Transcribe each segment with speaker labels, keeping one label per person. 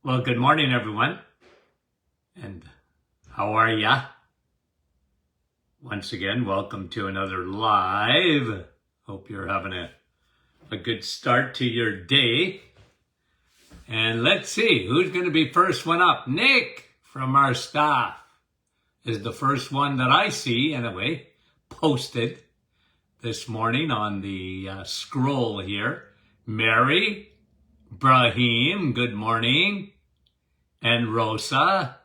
Speaker 1: Well, good morning, everyone. And how are ya? Once again, welcome to another live. Hope you're having a good start to your day. And let's see, who's going to be first one up? Nick from our staff is the first one that I see, anyway, posted this morning on the scroll here. Mary, Brahim, good morning. And Rosa,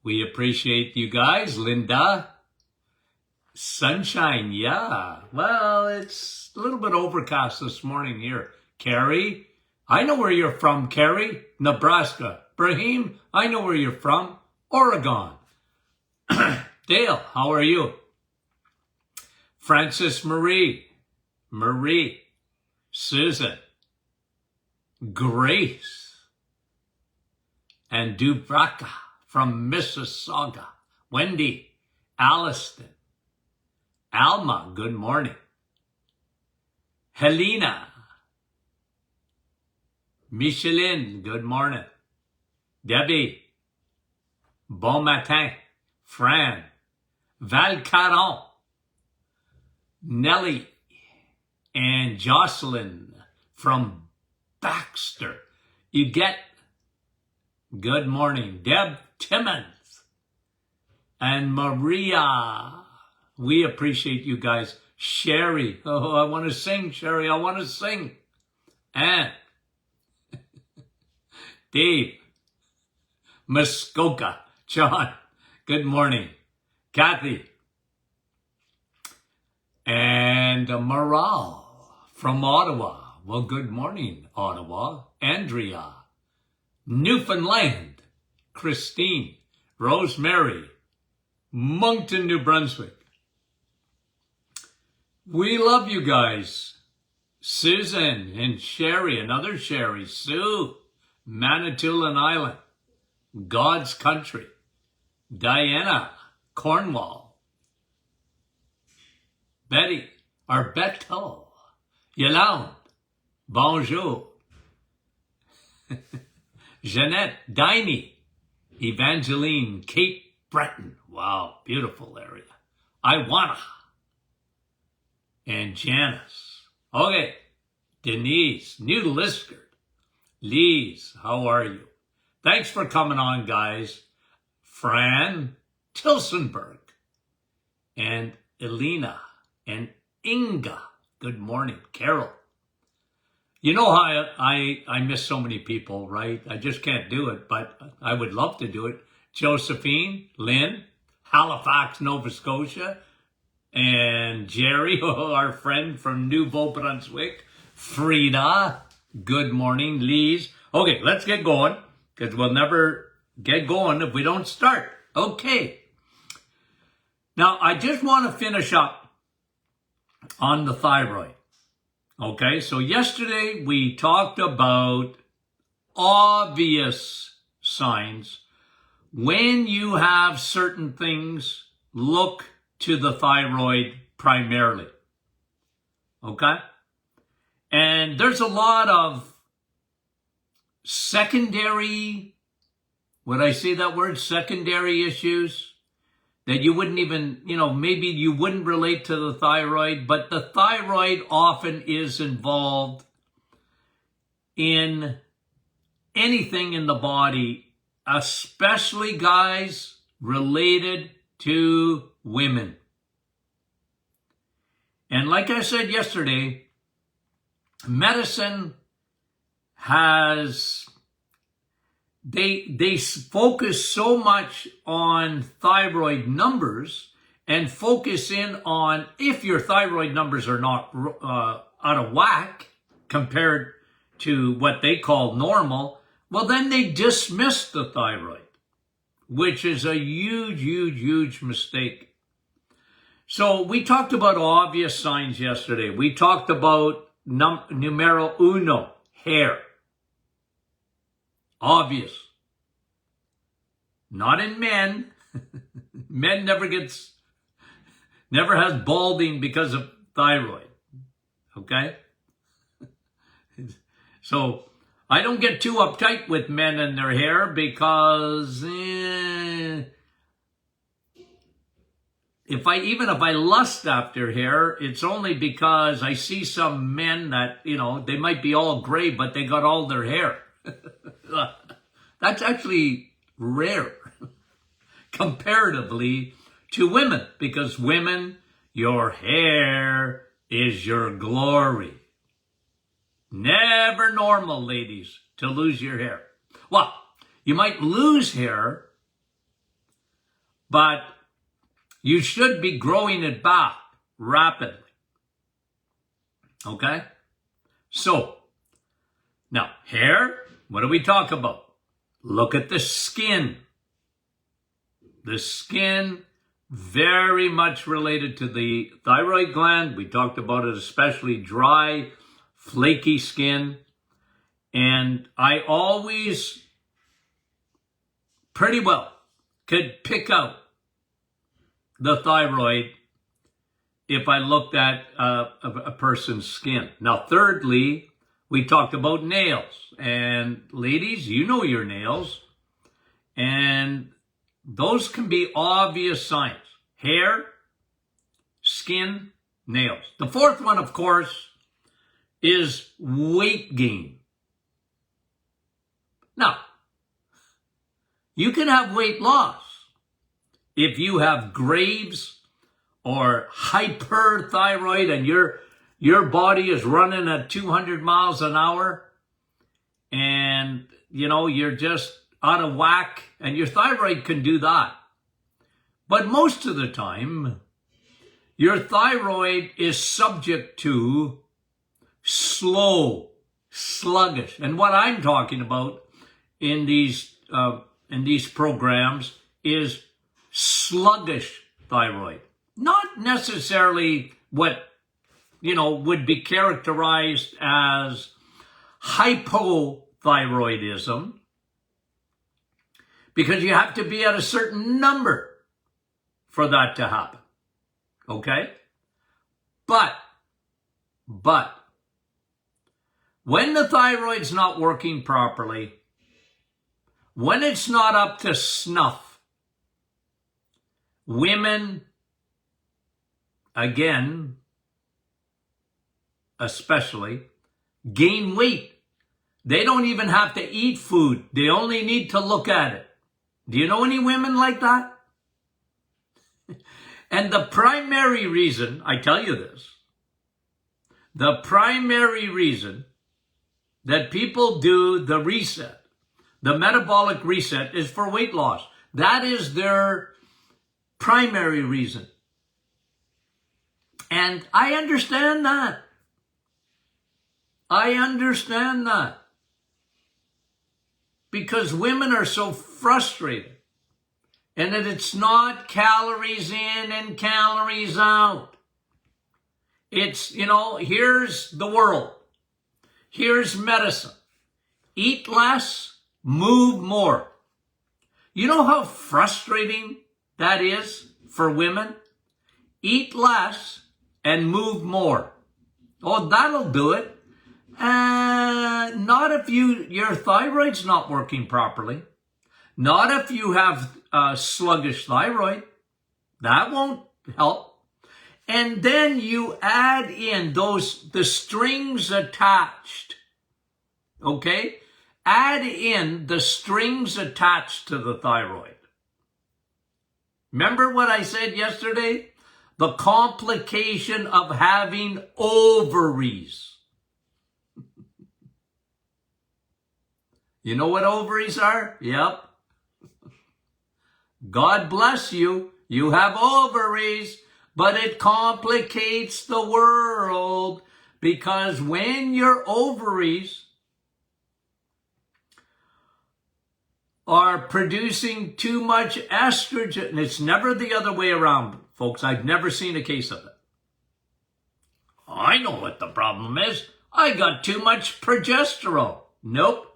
Speaker 1: we appreciate you guys. Linda, sunshine, yeah. Well, it's a little bit overcast this morning here. Carrie, I know where you're from, Carrie, Nebraska. Brahim, I know where you're from, Oregon. Dale, how are you? Francis Marie, Susan, Grace, and Dubraka from Mississauga. Wendy, Alliston, Alma, good morning. Helena, Micheline, good morning. Debbie, bon matin. Fran, Valcaron, Nellie, and Jocelyn from Baxter. You get good morning. Deb Timmons and Maria. We appreciate you guys. Sherry. Oh, I want to sing, Sherry. I want to sing. And Dave. Muskoka. John. Good morning. Kathy. And Moral from Ottawa. Well, good morning, Ottawa. Andrea. Newfoundland, Christine, Rosemary, Moncton, New Brunswick. We love you guys. Susan and Sherry, another Sherry, Sue, Manitoulin Island, God's Country, Diana, Cornwall, Betty, or Beto, Yolande, bonjour. Jeanette, Diney, Evangeline, Cape Breton. Wow, beautiful area. Iwana. And Janice. Okay. Denise, New Liskard. Lise, how are you? Thanks for coming on, guys. Fran, Tilsonburg. And Elena. And Inga. Good morning. Carol. You know how I miss so many people, right? I just can't do it, but I would love to do it. Josephine, Lynn, Halifax, Nova Scotia, and Jerry, our friend from Nouveau Brunswick. Frida, good morning. Lise. Okay, let's get going, because we'll never get going if we don't start. Okay. Now, I just want to finish up on the thyroid. Okay, so yesterday we talked about obvious signs. When you have certain things, look to the thyroid primarily. Okay? And there's a lot of secondary, would I say that word, secondary issues that you wouldn't even, maybe you wouldn't relate to the thyroid, but the thyroid often is involved in anything in the body, especially, guys, related to women. And like I said yesterday, medicine has... They focus so much on thyroid numbers and focus in on if your thyroid numbers are not out of whack compared to what they call normal, well, then they dismiss the thyroid, which is a huge mistake. So we talked about obvious signs yesterday. We talked about numero uno, hair. Obvious. Not in men. Men never has balding because of thyroid. Okay? So I don't get too uptight with men and their hair because if I lust after hair, it's only because I see some men that, they might be all gray, but they got all their hair. That's actually rare comparatively to women, because women, your hair is your glory. Never normal, ladies, to lose your hair. Well, you might lose hair, but you should be growing it back rapidly. Okay? So, now, hair, what do we talk about? Look at the skin. The skin, very much related to the thyroid gland. We talked about it, especially dry, flaky skin. And I always pretty well could pick out the thyroid if I looked at a person's skin. Now, thirdly, we talked about nails. And ladies, you know your nails. And those can be obvious signs. Hair, skin, nails. The fourth one, of course, is weight gain. Now, you can have weight loss if you have Graves or hyperthyroid and your body is running at 200 miles an hour and, you're just out of whack, and your thyroid can do that. But most of the time, your thyroid is subject to sluggish. And what I'm talking about in these programs is sluggish thyroid. Not necessarily what, would be characterized as hypothyroidism, because you have to be at a certain number for that to happen. Okay? But, when the thyroid's not working properly, when it's not up to snuff, women, again, especially, gain weight. They don't even have to eat food. They only need to look at it. Do you know any women like that? And the primary reason, I tell you this, the primary reason that people do the reset, the metabolic reset, is for weight loss. That is their primary reason. And I understand that. I understand that. Because women are so frustrated. And that it's not calories in and calories out. It's, here's the world. Here's medicine. Eat less, move more. You know how frustrating that is for women? Eat less and move more. Oh, that'll do it. Not if your thyroid's not working properly. Not if you have sluggish thyroid. That won't help. And then you add in the strings attached. Okay? Add in the strings attached to the thyroid. Remember what I said yesterday? The complication of having ovaries. You know what ovaries are? Yep. God bless you. You have ovaries, but it complicates the world because when your ovaries are producing too much estrogen, and it's never the other way around, folks. I've never seen a case of it. I know what the problem is. I got too much progesterone. Nope.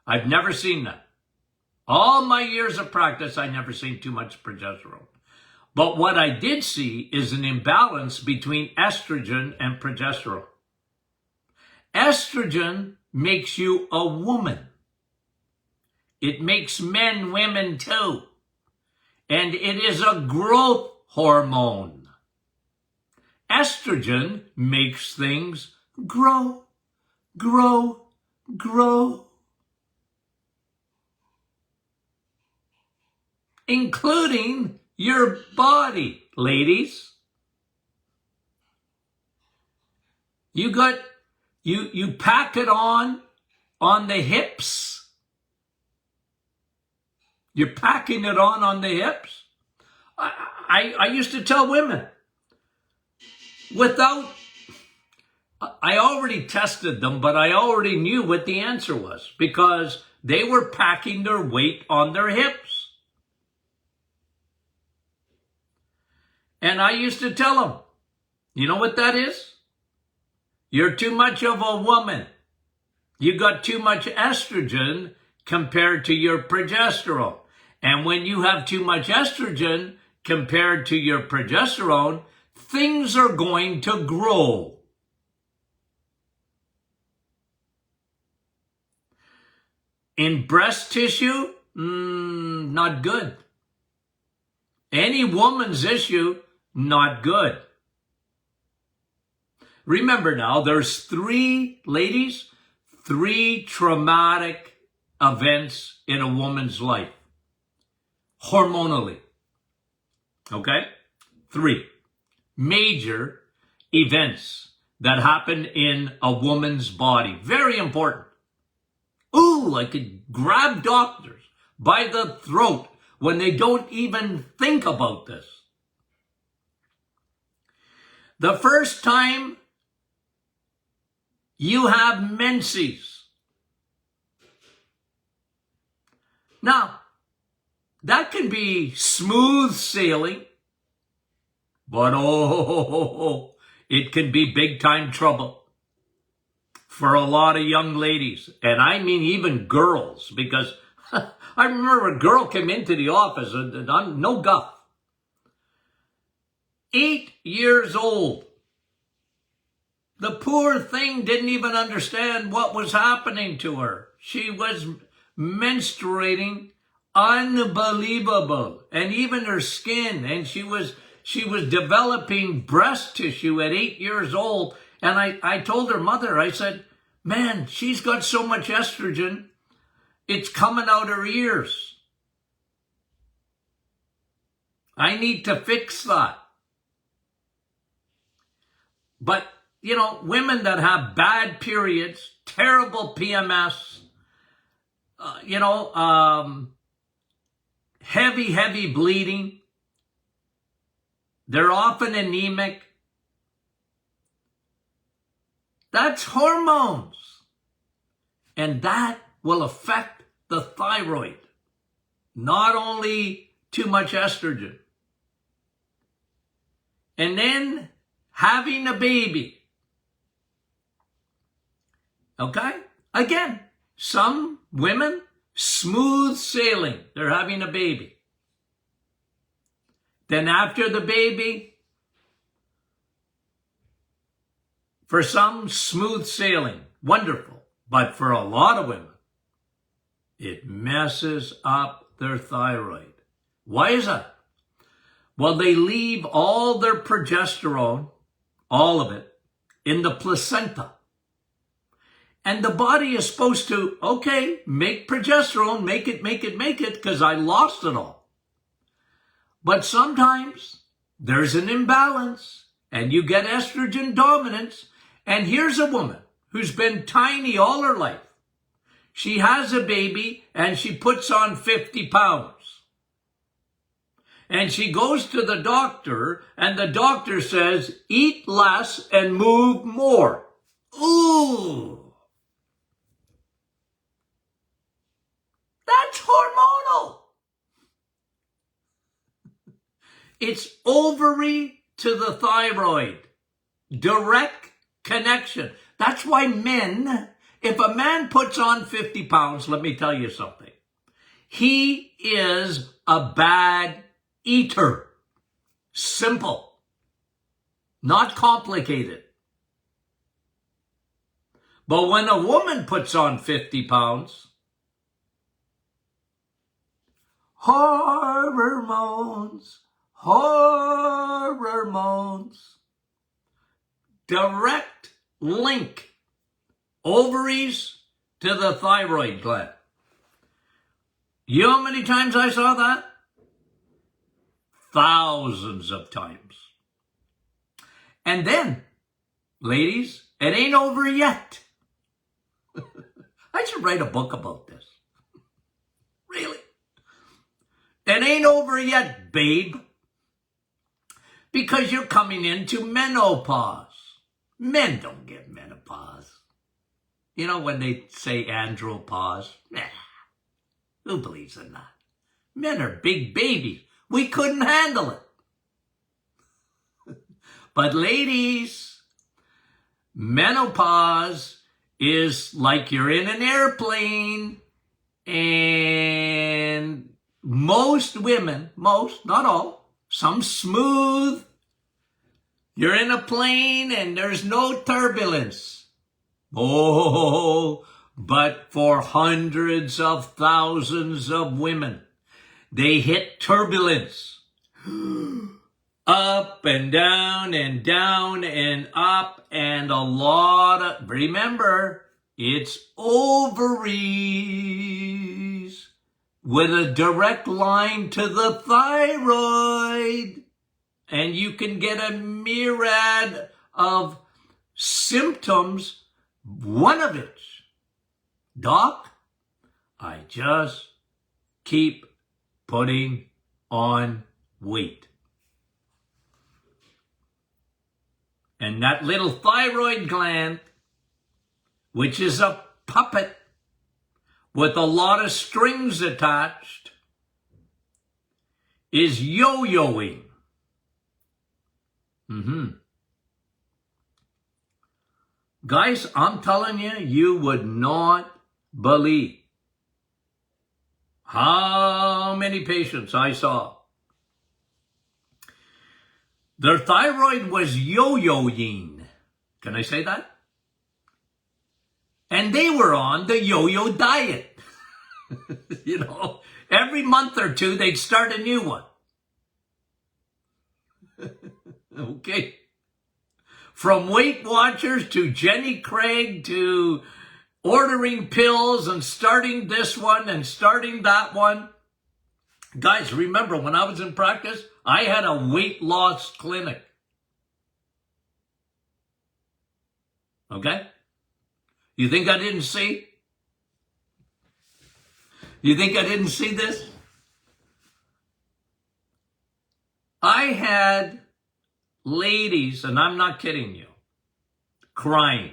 Speaker 1: I've never seen that. All my years of practice, I never seen too much progesterone. But what I did see is an imbalance between estrogen and progesterone. Estrogen makes you a woman. It makes men women too. And it is a growth hormone. Estrogen makes things grow, grow, grow. Including your body, ladies. You pack it on the hips. You're packing it on the hips. I used to tell women, I already tested them, but I already knew what the answer was because they were packing their weight on their hips. And I used to tell them, you know what that is? You're too much of a woman. You got too much estrogen compared to your progesterone. And when you have too much estrogen compared to your progesterone, things are going to grow. In breast tissue, not good. Any woman's issue, not good. Remember now, there's three traumatic events in a woman's life. Hormonally. Okay? 3 major events that happen in a woman's body. Very important. Ooh, I could grab doctors by the throat when they don't even think about this. The first time you have menses. Now, that can be smooth sailing, but it can be big time trouble for a lot of young ladies. And I mean even girls, because I remember a girl came into the office, and I'm no guff. 8 years old. The poor thing didn't even understand what was happening to her. She was menstruating unbelievable. And even her skin, and she was developing breast tissue at 8 years old. And I told her mother, I said, man, she's got so much estrogen, it's coming out her ears. I need to fix that. But, you know, women that have bad periods, terrible PMS, heavy bleeding, they're often anemic. That's hormones. And that will affect the thyroid. Not only too much estrogen. And then having a baby. Okay? Again, some women, smooth sailing. They're having a baby. Then after the baby, for some, smooth sailing. Wonderful. But for a lot of women, it messes up their thyroid. Why is that? Well, they leave all their progesterone, all of it, in the placenta. And the body is supposed to, okay, make progesterone, make it, because I lost it all. But sometimes there's an imbalance, and you get estrogen dominance. And here's a woman who's been tiny all her life. She has a baby, and she puts on 50 pounds. And she goes to the doctor, and the doctor says, eat less and move more. Ooh. That's hormonal. It's ovary to the thyroid. Direct connection. That's why men, if a man puts on 50 pounds, let me tell you something. He is a bad eater. Simple. Not complicated. But when a woman puts on 50 pounds, hormones, hormones, direct link, ovaries to the thyroid gland. You know how many times I saw that? Thousands of times. And then, ladies, it ain't over yet. I should write a book about this. Really. It ain't over yet, babe. Because you're coming into menopause. Men don't get menopause. You know when they say andropause? Who believes in that? Men are big babies. We couldn't handle it. But ladies, menopause is like you're in an airplane and most women, most, not all, some smooth, you're in a plane and there's no turbulence. Oh, but for hundreds of thousands of women, they hit turbulence. Up and down and up, and a lot of, remember, it's ovaries with a direct line to the thyroid. And you can get a myriad of symptoms, one of which, Doc, I just keep putting on weight. And that little thyroid gland, which is a puppet with a lot of strings attached, is yo-yoing. Guys, I'm telling you, you would not believe how many patients I saw. Their thyroid was yo-yoing. Can I say that? And they were on the yo-yo diet. You know, every month or two, they'd start a new one. Okay. From Weight Watchers to Jenny Craig to ordering pills and starting this one and starting that one. Guys, remember when I was in practice, I had a weight loss clinic. Okay? You think I didn't see? You think I didn't see this? I had ladies, and I'm not kidding you, crying.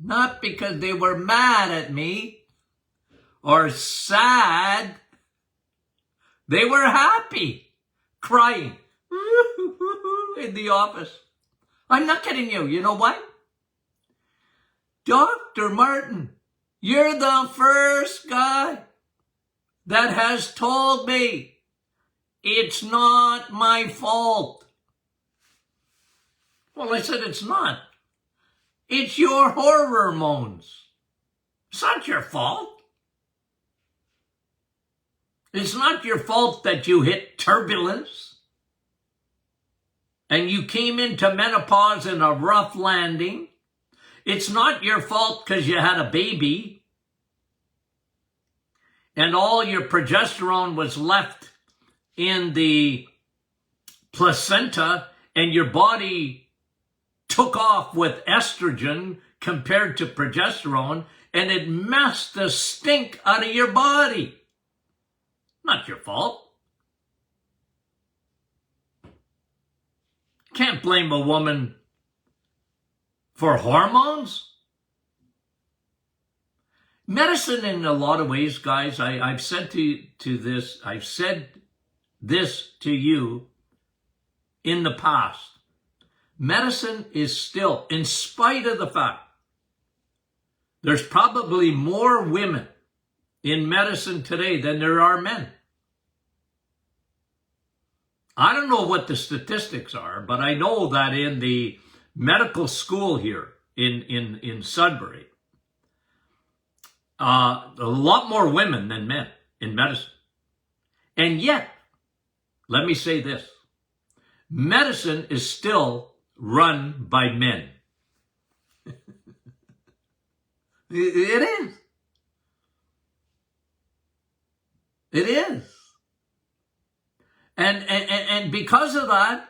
Speaker 1: Not because they were mad at me or sad. They were happy, crying in the office. I'm not kidding you. You know what? Dr. Martin, you're the first guy that has told me it's not my fault. Well, I said it's not. It's your hormones. It's not your fault. It's not your fault that you hit turbulence and you came into menopause in a rough landing. It's not your fault because you had a baby and all your progesterone was left in the placenta and your body took off with estrogen compared to progesterone and it messed the stink out of your body. Not your fault. Can't blame a woman for hormones. Medicine in a lot of ways, guys, I've said I've said this to you in the past. Medicine is still, in spite of the fact, there's probably more women in medicine today than there are men. I don't know what the statistics are, but I know that in the medical school here in Sudbury. A lot more women than men in medicine. And yet, let me say this, medicine is still run by men. It is. It is. And because of that,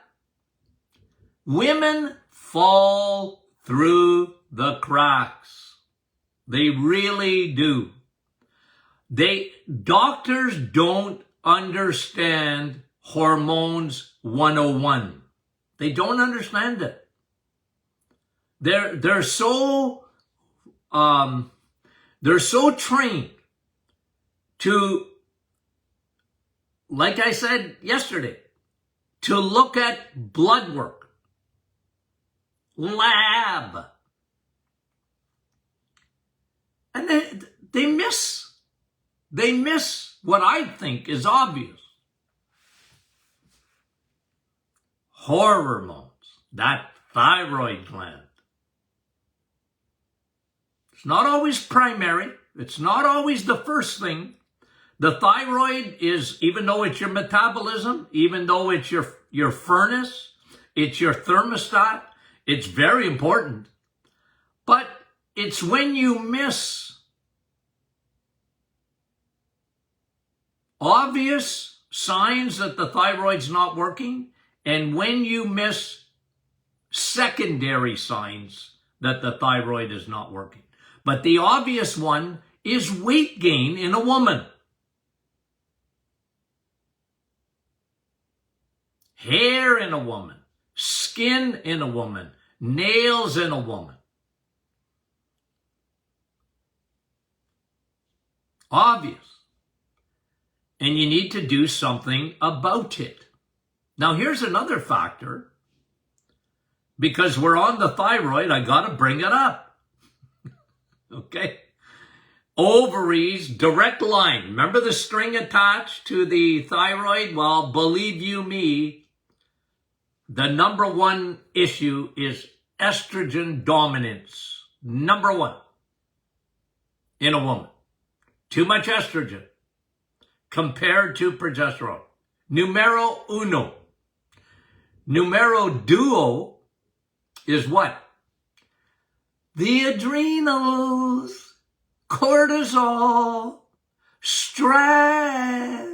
Speaker 1: women fall through the cracks. They really do. Doctors don't understand hormones 101. They don't understand it. They're so trained to, like I said yesterday, to look at blood work, lab, and they miss what I think is obvious. Hormones, that thyroid gland. It's not always primary. It's not always the first thing. The thyroid is, even though it's your metabolism, even though it's your furnace, it's your thermostat, it's very important. But it's when you miss obvious signs that the thyroid's not working, and when you miss secondary signs that the thyroid is not working. But the obvious one is weight gain in a woman. Hair in a woman, skin in a woman, nails in a woman. Obvious. And you need to do something about it. Now, here's another factor. Because we're on the thyroid, I got to bring it up. Okay? Ovaries, direct line. Remember the string attached to the thyroid? Well, believe you me, the number one issue is estrogen dominance. Number one in a woman. Too much estrogen compared to progesterone. Numero uno. Numero duo is what? The adrenals, cortisol, stress.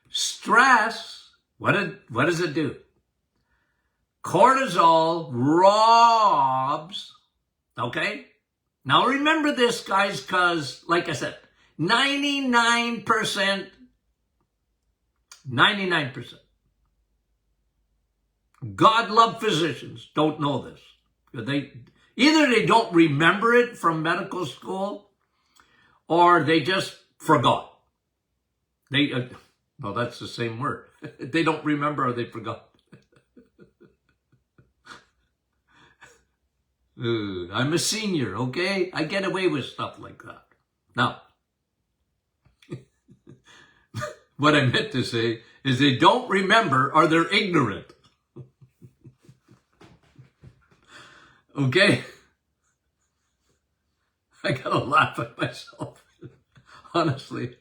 Speaker 1: Stress, what does it do? Cortisol robs, okay? Now remember this, guys, because, like I said, 99%, God-loved physicians don't know this. Either they don't remember it from medical school, or they just forgot. Well, that's the same word. They don't remember or they forgot. I'm a senior, okay? I get away with stuff like that. Now, what I meant to say is they don't remember or they're ignorant. Okay? I gotta laugh at myself. Honestly.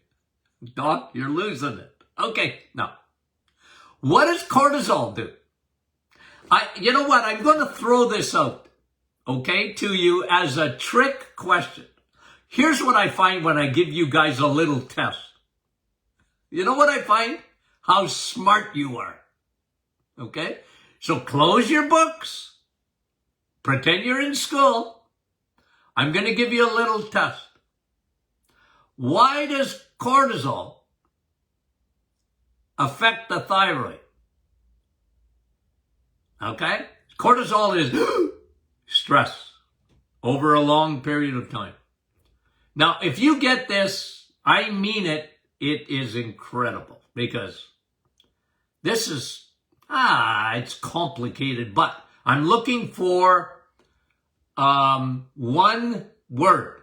Speaker 1: Doc, you're losing it. Okay, now, what does cortisol do? You know what? I'm going to throw this out, okay, to you as a trick question. Here's what I find when I give you guys a little test. You know what I find? How smart you are. Okay? So close your books. Pretend you're in school. I'm going to give you a little test. Why does cortisol affect the thyroid? Okay? Cortisol is stress over a long period of time. Now, if you get this, I mean it, it is incredible because this is, it's complicated, but I'm looking for one word.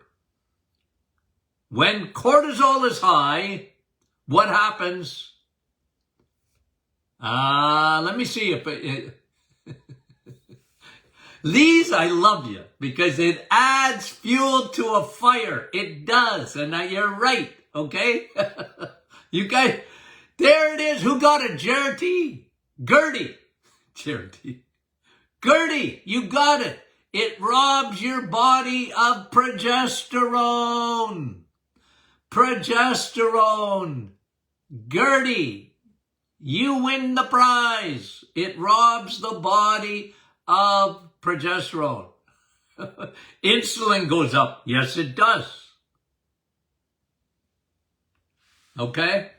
Speaker 1: When cortisol is high, what happens? Let me see if Lise, I love you because it adds fuel to a fire. It does. And you're right. Okay. You guys, there it is. Who got it? Charity. Gertie. Charity. Gertie, you got it. It robs your body of progesterone. Progesterone. Gertie, you win the prize. It robs the body of progesterone. Insulin goes up. Yes, it does. Okay?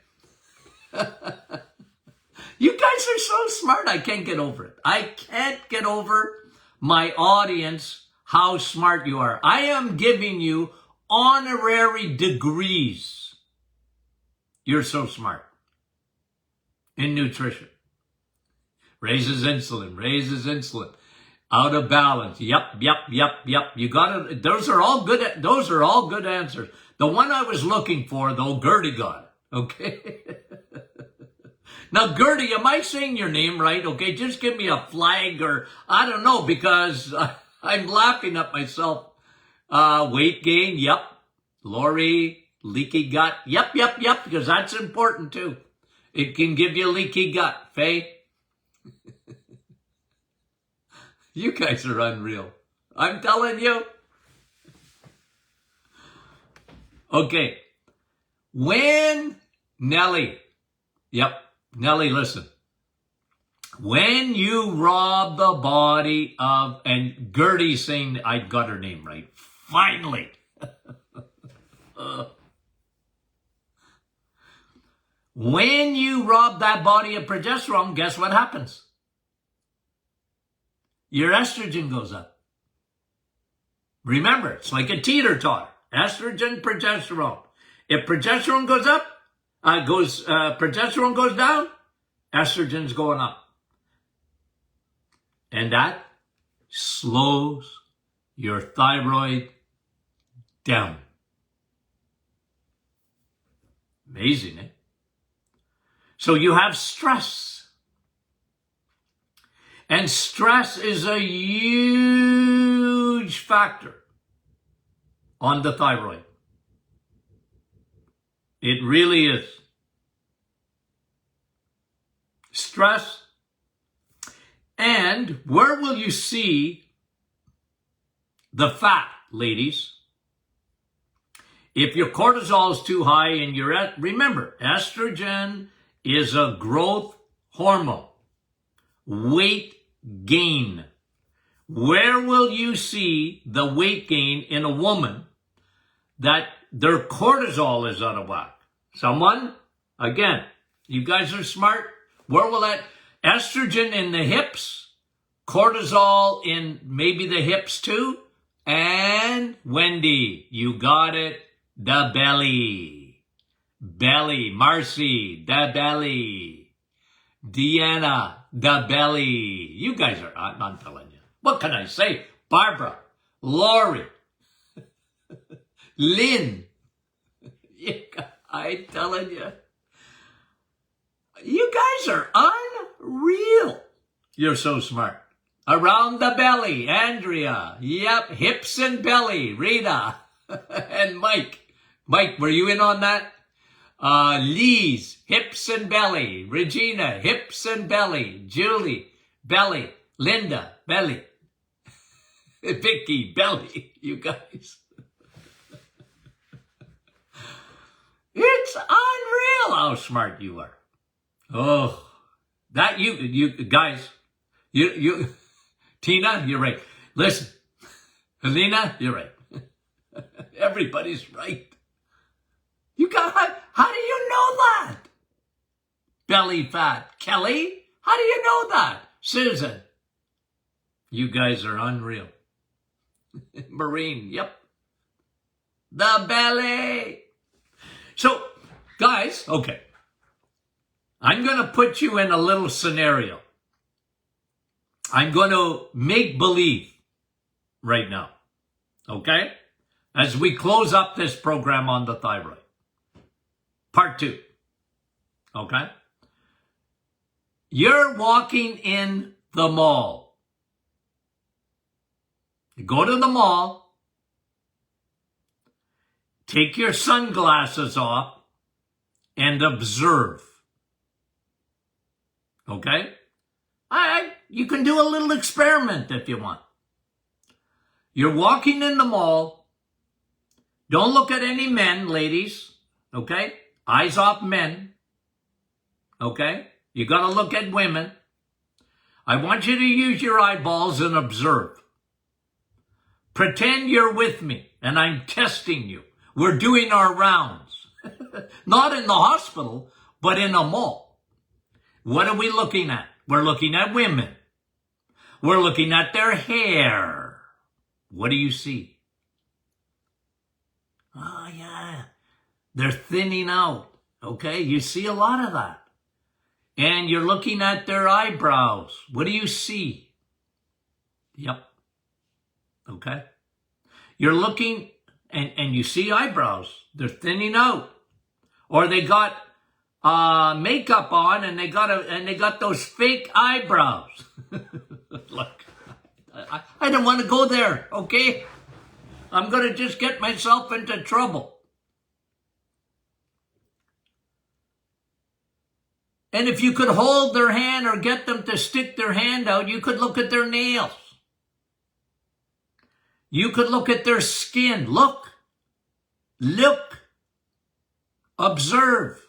Speaker 1: You guys are so smart. I can't get over it. I can't get over my audience, how smart you are. I am giving you honorary degrees. You're so smart. In nutrition. Raises insulin. Out of balance. Yep. You got it. Those are all good answers. The one I was looking for, though, Gertie got it. Okay? Now, Gertie, am I saying your name right? Okay, just give me a flag or, I don't know, because I'm laughing at myself. Weight gain, yep. Lori, leaky gut, yep, because that's important too. It can give you leaky gut, Faye. You guys are unreal. I'm telling you. Okay. When Nellie, Nellie, listen. When you rob the body of, and Gertie's saying I got her name right. Finally. When you rob that body of progesterone, guess what happens? Your estrogen goes up. Remember, it's like a teeter-totter. Estrogen, progesterone. If progesterone goes up, progesterone goes down, estrogen's going up. And that slows your thyroid down. Amazing, eh? So you have stress. And stress is a huge factor on the thyroid. It really is. Stress. And where will you see the fat, ladies? If your cortisol is too high and remember, estrogen is a growth hormone. Weight gain. Where will you see the weight gain in a woman that their cortisol is out of whack? Someone, again, you guys are smart. Where will that estrogen in the hips, cortisol in maybe the hips too, and Wendy, you got it, the belly. Belly, Marcy, the belly. Deanna, the belly. You guys are, I'm telling you. What can I say? Barbara, Lori, Lynn. I'm telling you. You guys are unreal. You're so smart. Around the belly, Andrea. Yep, hips and belly, Rita. And Mike. Mike, were you in on that? Lise, hips and belly. Regina, hips and belly. Julie, belly. Linda, belly. Vicky, belly. You guys. It's unreal how smart you are. Oh, that you guys, you, Tina, you're right. Listen, Helena, you're right. Everybody's right. You got, how do you know that? Belly fat. Kelly, how do you know that? Susan, you guys are unreal. Marine, yep. The belly. So, guys, okay. I'm going to put you in a little scenario. I'm going to make believe right now. Okay? As we close up this program on the thyroid. Part 2. Okay? You're walking in the mall. You go to the mall, take your sunglasses off, and observe. Okay? You can do a little experiment if you want. You're walking in the mall. Don't look at any men, ladies. Okay? Eyes off men. Okay? You got to look at women. I want you to use your eyeballs and observe. Pretend you're with me and I'm testing you. We're doing our rounds. Not in the hospital, but in a mall. What are we looking at? We're looking at women. We're looking at their hair. What do you see? Oh, yeah. They're thinning out. Okay? You see a lot of that. And you're looking at their eyebrows. What do you see? Yep. Okay? You're looking and you see eyebrows. They're thinning out. Or they got makeup on and they got those fake eyebrows. Look, I don't want to go there, okay? I'm going to just get myself into trouble. And if you could hold their hand or get them to stick their hand out, you could look at their nails. You could look at their skin. Look. Observe.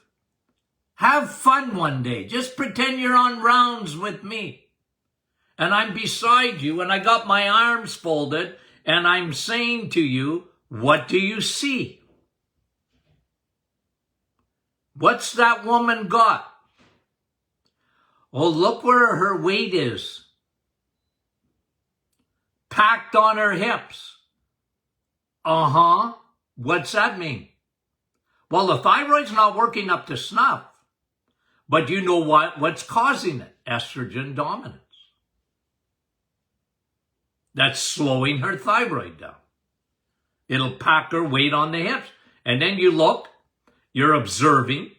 Speaker 1: Have fun one day. Just pretend you're on rounds with me. And I'm beside you and I got my arms folded and I'm saying to you, what do you see? What's that woman got? Oh, look where her weight is. Packed on her hips. Uh-huh. What's that mean? Well, the thyroid's not working up to snuff. But you know what's causing it? Estrogen dominance. That's slowing her thyroid down. It'll pack her weight on the hips. And then you look, you're observing.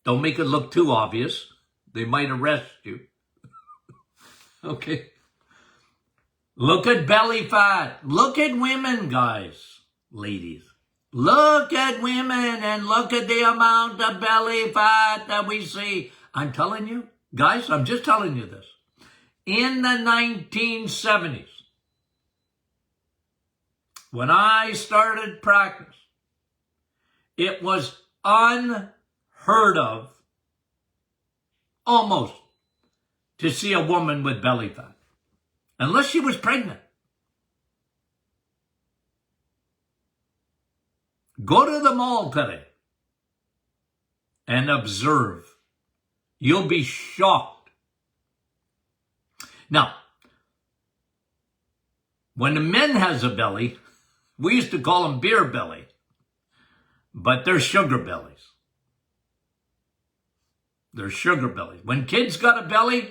Speaker 1: Don't make it look too obvious. They might arrest you. Okay. Look at belly fat. Look at women, guys, ladies. Look at women and look at the amount of belly fat that we see. I'm telling you, guys, I'm just telling you this. In the 1970s, when I started practice, it was unheard of, almost, to see a woman with belly fat, unless she was pregnant. Go to the mall today and observe. You'll be shocked. Now, when a man has a belly, we used to call them beer belly, but they're sugar bellies. They're sugar bellies. When kids got a belly,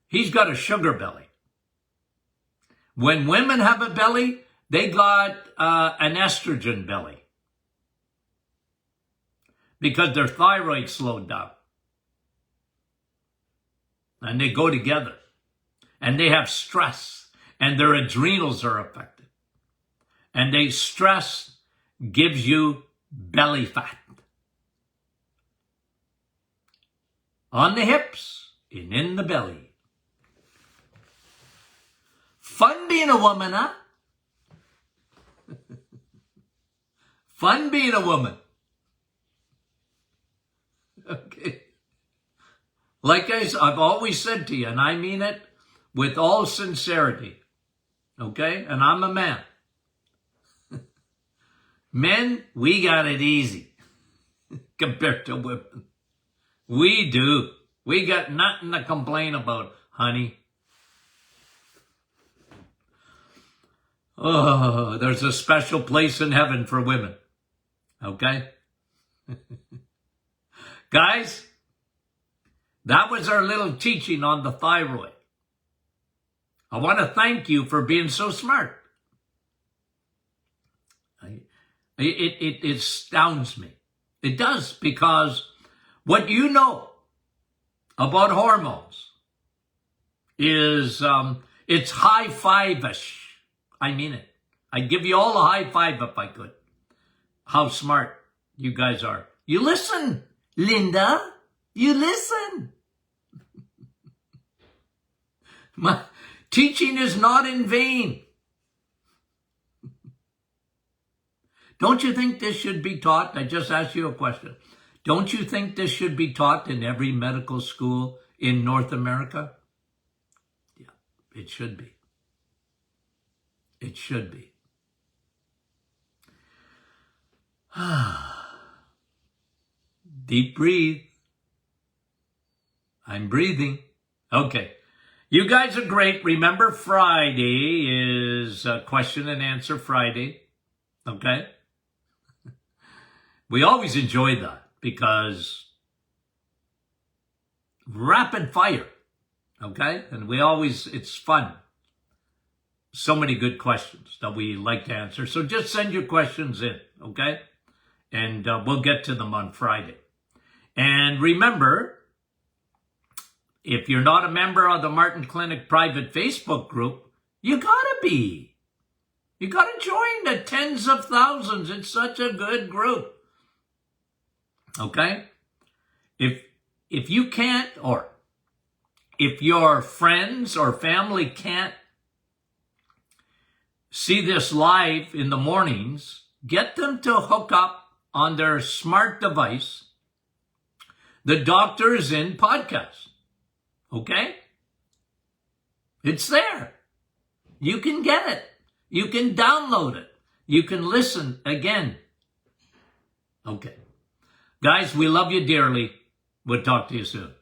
Speaker 1: he's got a sugar belly. When women have a belly, they got an estrogen belly. Because their thyroid slowed down. And they go together. And they have stress. And their adrenals are affected. And stress gives you belly fat. On the hips and in the belly. Fun being a woman, huh? Fun being a woman. Okay. Like I've always said to you, and I mean it with all sincerity. Okay? And I'm a man. Men, we got it easy compared to women. We do. We got nothing to complain about, honey. Oh, there's a special place in heaven for women. Okay? Guys, that was our little teaching on the thyroid. I want to thank you for being so smart. It astounds me. It does, because what you know about hormones is it's high five-ish. I mean it. I'd give you all a high five if I could. How smart you guys are. You listen, Linda. You listen. My teaching is not in vain. Don't you think this should be taught? I just asked you a question. Don't you think this should be taught in every medical school in North America? Yeah, it should be. It should be. Deep breathe. I'm breathing. Okay. You guys are great. Remember, Friday is question and answer Friday. Okay? We always enjoy that because rapid fire. Okay? And it's fun. So many good questions that we like to answer. So just send your questions in. Okay? And we'll get to them on Friday. And remember, if you're not a member of the Martin Clinic private Facebook group, you gotta be. You gotta join the tens of thousands. It's such a good group. Okay? If you can't, or if your friends or family can't see this live in the mornings, get them to hook up on their smart device the Doctors In podcast. Okay? It's there. You can get it. You can download it. You can listen again. Okay. Guys, we love you dearly. We'll talk to you soon.